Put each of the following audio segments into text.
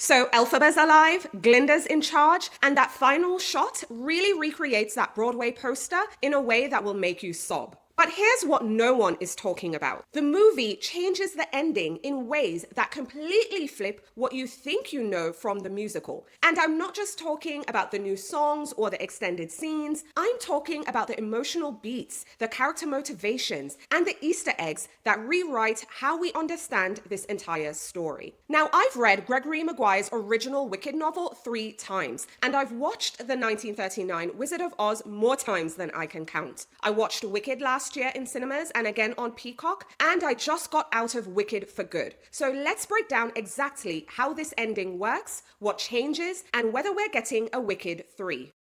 So Elphaba's alive, Glinda's in charge, and that final shot really recreates that Broadway poster in a way that will make you sob. But here's what no one is talking about. The movie changes the ending in ways that completely flip what you think you know from the musical. And I'm not just talking about the new songs or the extended scenes, I'm talking about the emotional beats, the character motivations, and the Easter eggs that rewrite how we understand this entire story. Now, I've read Gregory Maguire's original Wicked novel 3 times, and I've watched the 1939 Wizard of Oz more times than I can count. I watched Wicked last year in cinemas and again on Peacock, and I just got out of Wicked for good. So let's break down exactly how this ending works, what changes, and whether we're getting a Wicked 3.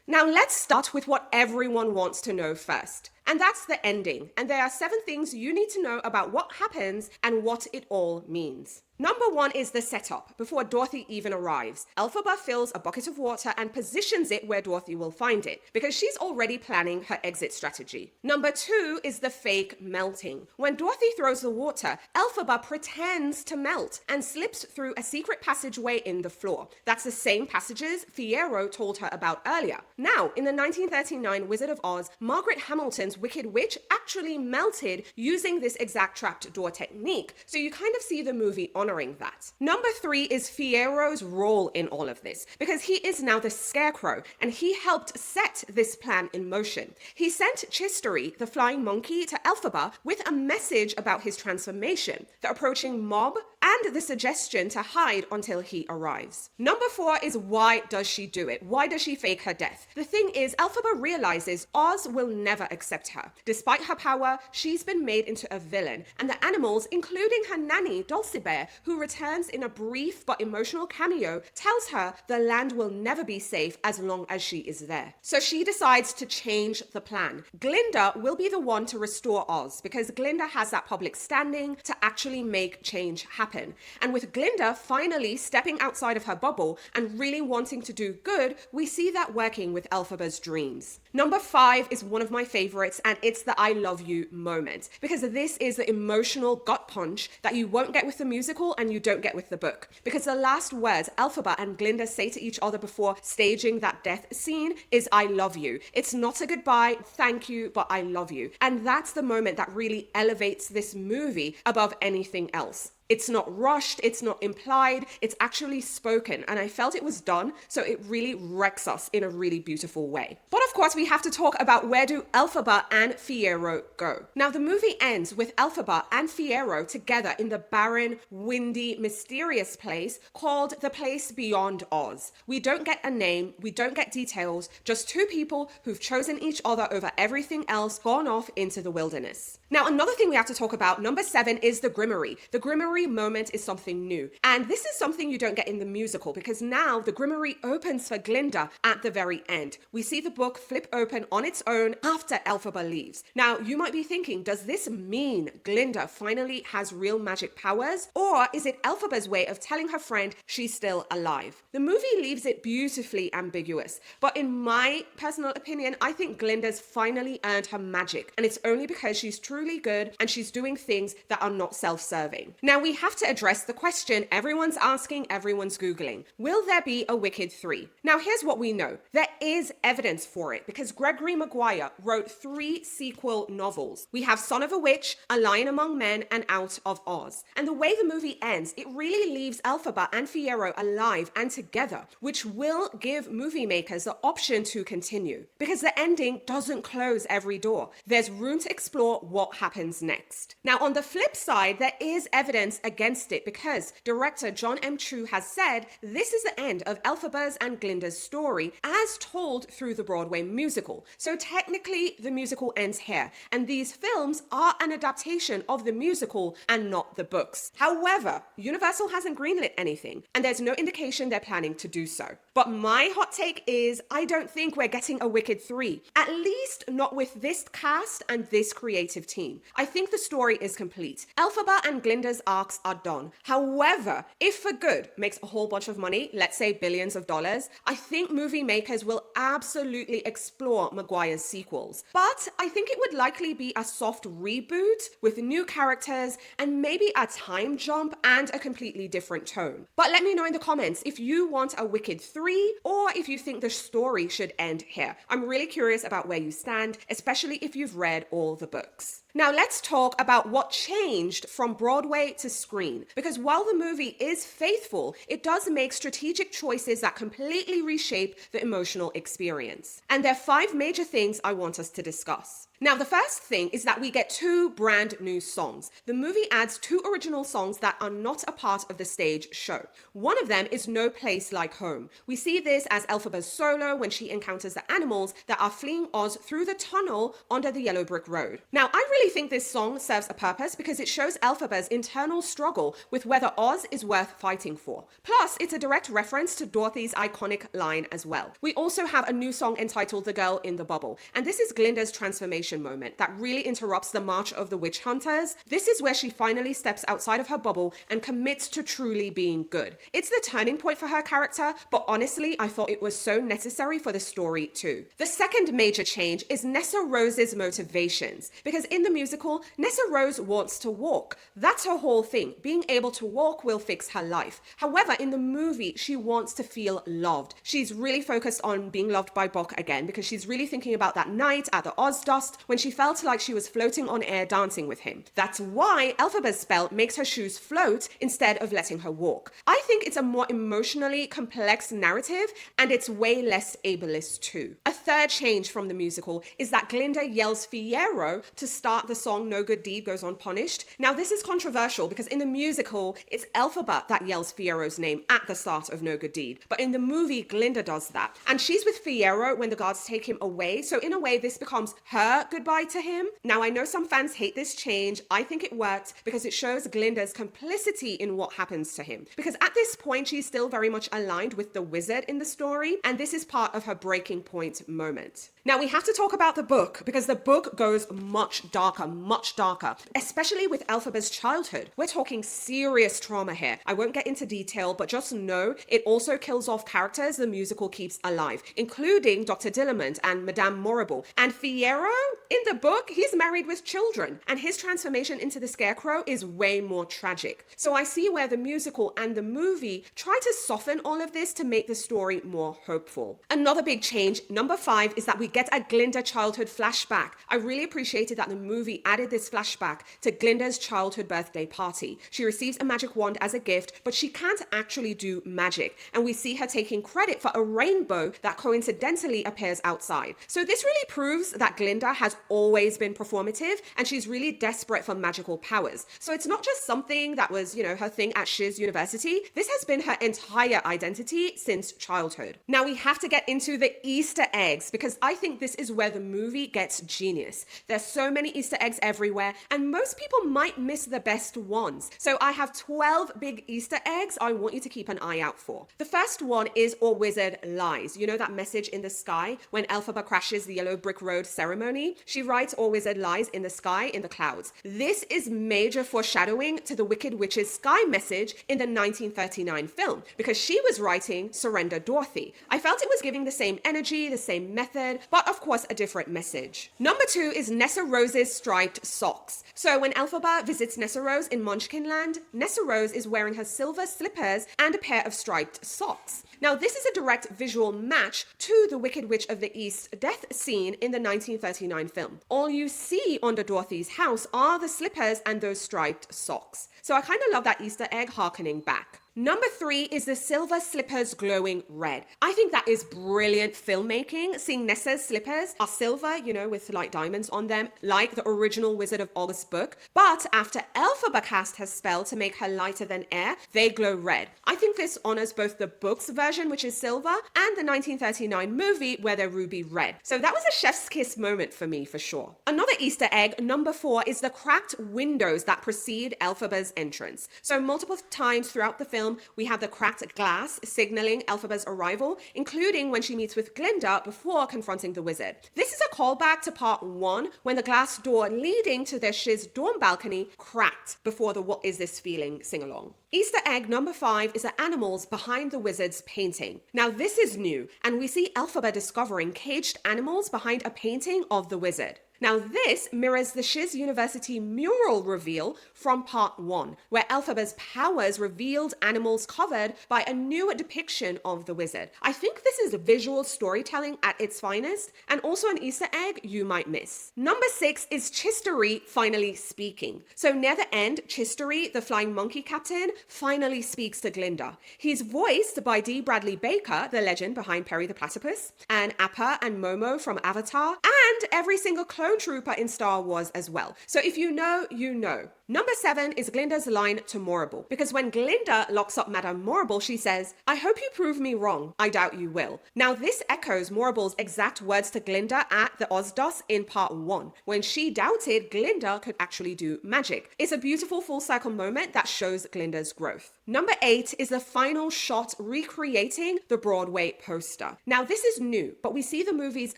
Now let's start with what everyone wants to know first, and that's the ending. And there are 7 things you need to know about what happens and what it all means. Number 1 is the setup before Dorothy even arrives. Elphaba fills a bucket of water and positions it where Dorothy will find it, because she's already planning her exit strategy. Number 2 is the fake melting. When Dorothy throws the water, Elphaba pretends to melt and slips through a secret passageway in the floor. That's the same passages Fiyero told her about earlier. Now, in the 1939 Wizard of Oz, Margaret Hamilton's Wicked Witch actually melted using this exact trapped door technique, so you kind of see the movie honoring that. Number 3 is Fiyero's role in all of this, because he is now the Scarecrow, and he helped set this plan in motion. He sent Chistery, the flying monkey, to Elphaba with a message about his transformation, the approaching mob, and the suggestion to hide until he arrives. Number 4 is why does she do it? Why does she fake her death? The thing is, Elphaba realizes Oz will never accept her. Despite her power, she's been made into a villain, and the animals, including her nanny, Dulcibert, who returns in a brief but emotional cameo, tells her the land will never be safe as long as she is there. So she decides to change the plan. Glinda will be the one to restore Oz, because Glinda has that public standing to actually make change happen. And with Glinda finally stepping outside of her bubble and really wanting to do good, we see that working with Elphaba's dreams. Number 5 is one of my favorites, and it's the I love you moment, because this is the emotional gut punch that you won't get with the musical and you don't get with the book. Because the last words Elphaba and Glinda say to each other before staging that death scene is I love you. It's not a goodbye, thank you, but I love you. And that's the moment that really elevates this movie above anything else. It's not rushed, it's not implied, it's actually spoken, and I felt it was done, so it really wrecks us in a really beautiful way. But of course, we have to talk about where do Elphaba and Fiyero go. Now, the movie ends with Elphaba and Fiyero together in the barren, windy, mysterious place called the Place Beyond Oz. We don't get a name, we don't get details, just 2 people who've chosen each other over everything else, gone off into the wilderness. Now, another thing we have to talk about, number 7, is the Grimmery. The Grimmery moment is something new. And this is something you don't get in the musical, because now the Grimmery opens for Glinda at the very end. We see the book flip open on its own after Elphaba leaves. Now, you might be thinking, does this mean Glinda finally has real magic powers? Or is it Elphaba's way of telling her friend she's still alive? The movie leaves it beautifully ambiguous. But in my personal opinion, I think Glinda's finally earned her magic. And it's only because she's truly good and she's doing things that are not self-serving. Now, we have to address the question everyone's asking, everyone's Googling. Will there be a Wicked 3? Now, here's what we know. There is evidence for it, because Gregory Maguire wrote 3 sequel novels. We have Son of a Witch, A Lion Among Men, and Out of Oz. And the way the movie ends, it really leaves Elphaba and Fiyero alive and together, which will give movie makers the option to continue, because the ending doesn't close every door. There's room to explore what happens next. Now, on the flip side, there is evidence against it, because director John M. Chu has said this is the end of Elphaba's and Glinda's story as told through the Broadway musical. So technically the musical ends here, and these films are an adaptation of the musical and not the books. However, Universal hasn't greenlit anything, and there's no indication they're planning to do so. But my hot take is I don't think we're getting a Wicked 3, at least not with this cast and this creative team. I think the story is complete. Elphaba and Glinda's arc arcs are done. However, if For Good makes a whole bunch of money, let's say billions of dollars, I think movie makers will absolutely explore Maguire's sequels. But I think it would likely be a soft reboot with new characters and maybe a time jump and a completely different tone. But let me know in the comments if you want a Wicked 3 or if you think the story should end here. I'm really curious about where you stand, especially if you've read all the books. Now let's talk about what changed from Broadway to screen, because while the movie is faithful, it does make strategic choices that completely reshape the emotional experience. And there are 5 major things I want us to discuss. Now, the first thing is that we get 2 brand new songs. The movie adds 2 original songs that are not a part of the stage show. One of them is No Place Like Home. We see this as Elphaba's solo when she encounters the animals that are fleeing Oz through the tunnel under the yellow brick road. Now, I really think this song serves a purpose because it shows Elphaba's internal struggle with whether Oz is worth fighting for. Plus, it's a direct reference to Dorothy's iconic line as well. We also have a new song entitled The Girl in the Bubble, and this is Glinda's transformation moment that really interrupts the march of the witch hunters. This is where she finally steps outside of her bubble and commits to truly being good. It's the turning point for her character, but honestly, I thought it was so necessary for the story too. The second major change is Nessa Rose's motivations, because in the musical, Nessa Rose wants to walk. That's her whole thing. Being able to walk will fix her life. However, in the movie, she wants to feel loved. She's really focused on being loved by Bock again because she's really thinking about that night at the Oz Dust when she felt like she was floating on air dancing with him. That's why Elphaba's spell makes her shoes float instead of letting her walk. I think it's a more emotionally complex narrative and it's way less ableist too. A third change from the musical is that Glinda yells Fiyero to start the song No Good Deed Goes Unpunished. Now this is controversial because in the musical, it's Elphaba that yells Fiyero's name at the start of No Good Deed. But in the movie, Glinda does that. And she's with Fiyero when the guards take him away. So in a way, this becomes her goodbye to him. Now, I know some fans hate this change. I think it worked because it shows Glinda's complicity in what happens to him. Because at this point, she's still very much aligned with the wizard in the story, and this is part of her breaking point moment. Now, we have to talk about the book because the book goes much darker, especially with Elphaba's childhood. We're talking serious trauma here. I won't get into detail, but just know it also kills off characters the musical keeps alive, including Dr. Dillamond and Madame Morrible. And Fiyero, in the book, he's married with children, and his transformation into the Scarecrow is way more tragic. So I see where the musical and the movie try to soften all of this to make the story more hopeful. Another big change, number 5, is that we get a Glinda childhood flashback. I really appreciated that the movie added this flashback to Glinda's childhood birthday party. She receives a magic wand as a gift, but she can't actually do magic, and we see her taking credit for a rainbow that coincidentally appears outside. So this really proves that Glinda has always been performative and she's really desperate for magical powers. So it's not just something that was, her thing at Shiz University. This has been her entire identity since childhood. Now we have to get into the Easter eggs because I think this is where the movie gets genius. There's so many Easter eggs everywhere and most people might miss the best ones. So I have 12 big Easter eggs I want you to keep an eye out for. The first one is Or Wizard Lies. You know that message in the sky when Elphaba crashes the yellow brick road ceremony? She writes Or Wizard Lies in the sky in the clouds. This is major foreshadowing to the Wicked Witch's sky message in the 1939 film because she was writing Surrender Dorothy. I felt it was giving the same energy, the same method, but of course a different message. Number 2 is Nessa Rose's striped socks. So when Elphaba visits Nessa Rose in Munchkinland, Nessa Rose is wearing her silver slippers and a pair of striped socks. Now, this is a direct visual match to the Wicked Witch of the East death scene in the 1939 film. All you see under Dorothy's house are the slippers and those striped socks. So I kind of love that Easter egg harkening back. Number 3 is the silver slippers glowing red. I think that is brilliant filmmaking. Seeing Nessa's slippers are silver, with like diamonds on them, like the original Wizard of Oz book. But after Elphaba cast her spell to make her lighter than air, they glow red. I think this honors both the book's version, which is silver, and the 1939 movie where they're ruby red. So that was a chef's kiss moment for me, for sure. Another Easter egg, number 4, is the cracked windows that precede Elphaba's entrance. So multiple times throughout the film, film, we have the cracked glass signaling Elphaba's arrival, including when she meets with Glinda before confronting the wizard. This is a callback to part 1 when the glass door leading to their shiz dorm balcony cracked before the What Is This Feeling sing-along. Easter egg number 5 is the animals behind the wizard's painting. Now this is new, and we see Elphaba discovering caged animals behind a painting of the wizard. Now this mirrors the Shiz University mural reveal from part 1, where Elphaba's powers revealed animals covered by a new depiction of the wizard. I think this is visual storytelling at its finest, and also an Easter egg you might miss. Number 6 is Chistery finally speaking. So near the end, Chistery, the flying monkey captain, finally speaks to Glinda. He's voiced by D. Bradley Baker, the legend behind Perry the Platypus, and Appa and Momo from Avatar, and every single clone trooper in Star Wars as well. So if you know, you know. Number 7 is Glinda's line to Morrible, because when Glinda locks up Madame Morrible, she says, "I hope you prove me wrong. I doubt you will." Now this echoes Morrible's exact words to Glinda at the Ozdos in part 1, when she doubted Glinda could actually do magic. It's a beautiful full circle moment that shows Glinda's growth. Number 8 is the final shot recreating the Broadway poster. Now this is new, but we see the movie's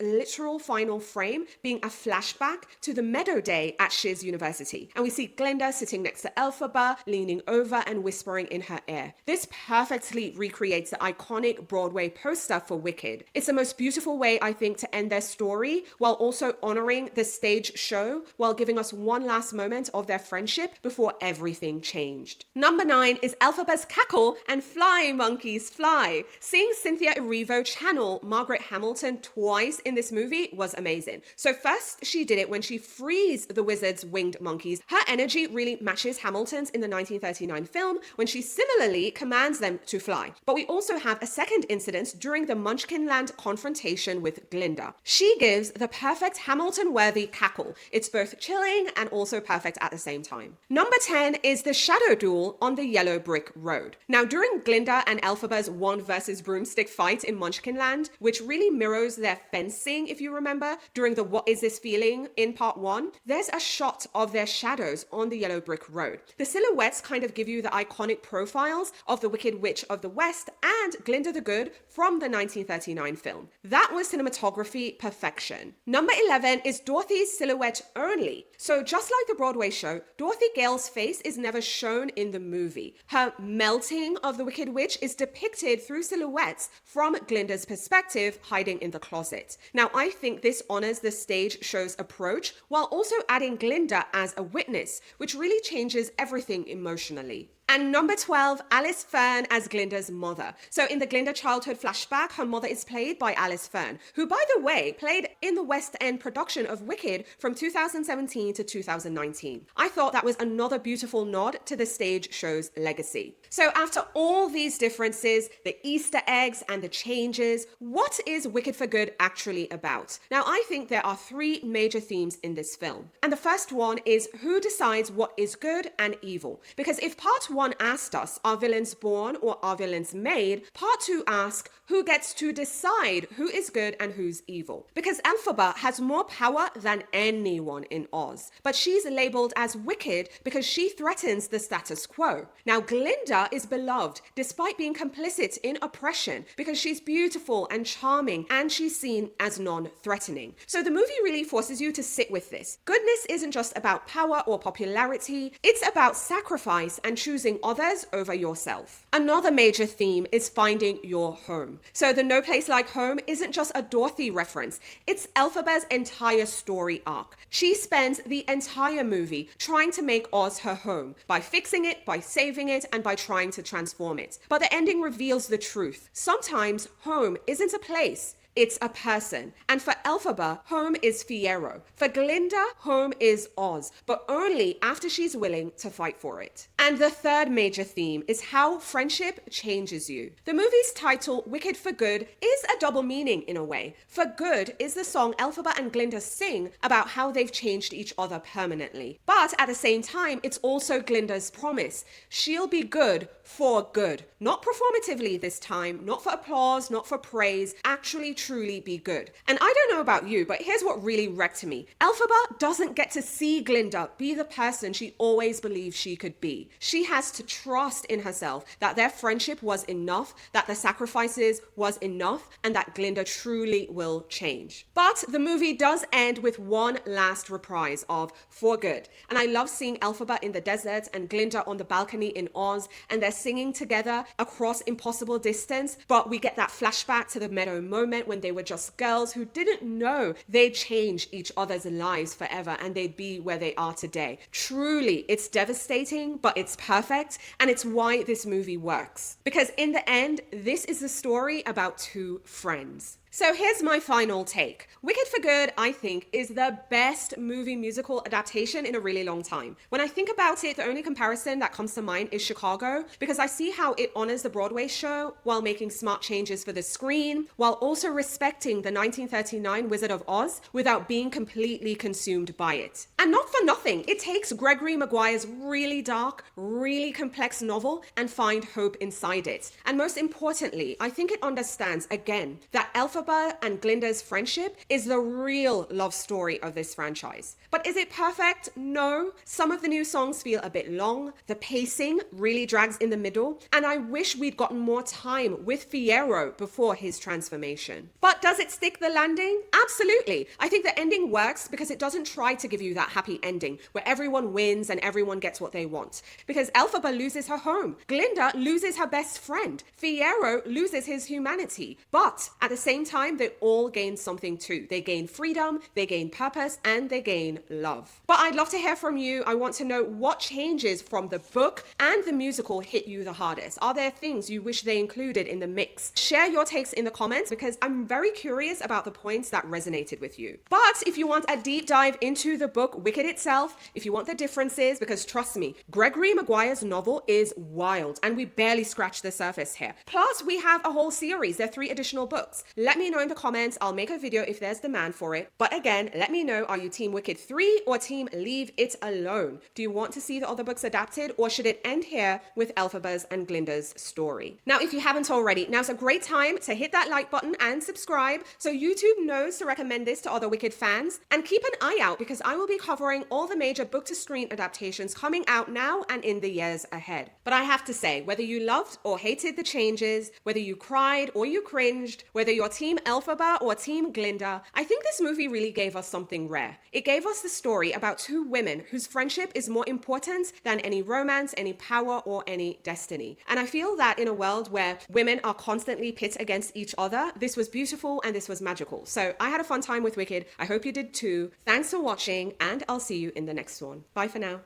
literal final frame being a flashback to the Meadow Day at Shiz University. And we see Glinda sitting next to Elphaba, leaning over and whispering in her ear. This perfectly recreates the iconic Broadway poster for Wicked. It's the most beautiful way, I think, to end their story, while also honoring the stage show, while giving us one last moment of their friendship before everything changed. Number 9 is Elphaba's cackle and Fly Monkeys Fly. Seeing Cynthia Erivo channel Margaret Hamilton twice in this movie was amazing. So first, she did it when she frees the wizard's winged monkeys. Her energy really matches Hamilton's in the 1939 film when she similarly commands them to fly. But we also have a second incident during the Munchkinland confrontation with Glinda. She gives the perfect Hamilton-worthy cackle. It's both chilling and also perfect at the same time. Number 10 is the shadow duel on the yellow brick road. Now during Glinda and Elphaba's wand versus broomstick fight in Munchkinland, which really mirrors their fencing, if you remember, during the What Is This Feeling in part 1, there's a shot of their shadows on the yellow brick road. The silhouettes kind of give you the iconic profiles of the Wicked Witch of the West and Glinda the Good from the 1939 film. That was cinematography perfection. Number 11 is Dorothy's silhouette only. So just like the Broadway show, Dorothy Gale's face is never shown in the movie. Her melting of the Wicked Witch is depicted through silhouettes from Glinda's perspective, hiding in the closet. Now I think this honors the stage show's approach while also adding Glinda as a witness, which really changes everything emotionally. And number 12, Alice Fern as Glinda's mother. So in the Glinda childhood flashback, her mother is played by Alice Fern, who, by the way, played in the West End production of Wicked from 2017 to 2019. I thought that was another beautiful nod to the stage show's legacy. So after all these differences, the Easter eggs and the changes, what is Wicked for Good actually about? Now, I think there are 3 major themes in this film. And the first one is who decides what is good and evil? Because if part 1 asked us, are villains born or are villains made? Part 2 asks, who gets to decide who is good and who's evil? Because Elphaba has more power than anyone in Oz, but she's labeled as wicked because she threatens the status quo. Now, Glinda is beloved despite being complicit in oppression because she's beautiful and charming and she's seen as non-threatening. So the movie really forces you to sit with this. Goodness isn't just about power or popularity, it's about sacrifice and choosing others over yourself. Another major theme is finding your home. So the No Place Like Home isn't just a Dorothy reference, it's Elphaba's entire story arc. She spends the entire movie trying to make Oz her home, by fixing it, by saving it, and by trying to transform it. But the ending reveals the truth. Sometimes home isn't a place, it's a person. And for Elphaba, home is Fiyero. For Glinda, home is Oz, but only after she's willing to fight for it. And the third major theme is how friendship changes you. The movie's title, Wicked for Good, is a double meaning in a way. For Good is the song Elphaba and Glinda sing about how they've changed each other permanently. But at the same time, it's also Glinda's promise. She'll be good for good. Not performatively this time, not for applause, not for praise, actually truly be good. And I don't know about you, but here's what really wrecked me. Elphaba doesn't get to see Glinda be the person she always believed she could be. She has to trust in herself that their friendship was enough, that the sacrifices was enough, and that Glinda truly will change. But the movie does end with one last reprise of For Good. And I love seeing Elphaba in the desert and Glinda on the balcony in Oz, and they're singing together across impossible distance. But we get that flashback to the meadow moment when they were just girls who didn't know they'd change each other's lives forever and they'd be where they are today. Truly, it's devastating, but it's perfect. And it's why this movie works. Because in the end, this is the story about two friends. So here's my final take. Wicked for Good, I think, is the best movie musical adaptation in a really long time. When I think about it, the only comparison that comes to mind is Chicago, because I see how it honors the Broadway show while making smart changes for the screen, while also respecting the 1939 Wizard of Oz without being completely consumed by it. And not for nothing, it takes Gregory Maguire's really dark, really complex novel and find hope inside it. And most importantly, I think it understands, again, that Elphaba and Glinda's friendship is the real love story of this franchise. But is it perfect? No. Some of the new songs feel a bit long. The pacing really drags in the middle. And I wish we'd gotten more time with Fiyero before his transformation. But does it stick the landing? Absolutely. I think the ending works because it doesn't try to give you that happy ending where everyone wins and everyone gets what they want. Because Elphaba loses her home. Glinda loses her best friend. Fiyero loses his humanity. But at the same time, they all gain something too. They gain freedom, they gain purpose, and they gain love. But I'd love to hear from you. I want to know what changes from the book and the musical hit you the hardest. Are there things you wish they included in the mix? Share your takes in the comments because I'm very curious about the points that resonated with you. But if you want a deep dive into the book Wicked itself, if you want the differences, because trust me, Gregory Maguire's novel is wild and we barely scratched the surface here. Plus, we have a whole series. There are 3 additional books. Let me know in the comments. I'll make a video if there's demand for it. But again, let me know, are you Team Wicked 3 or Team Leave It Alone? Do you want to see the other books adapted, or should it end here with Elphaba's and Glinda's story? Now, if you haven't already, now's a great time to hit that like button and subscribe so YouTube knows to recommend this to other Wicked fans. And keep an eye out because I will be covering all the major book-to-screen adaptations coming out now and in the years ahead. But I have to say, whether you loved or hated the changes, whether you cried or you cringed, whether you're Team Elphaba or Team Glinda, I think this movie really gave us something rare. It gave us the story about two women whose friendship is more important than any romance, any power, or any destiny. And I feel that in a world where women are constantly pit against each other, this was beautiful and this was magical. So I had a fun time with Wicked. I hope you did too. Thanks for watching, and I'll see you in the next one. Bye for now.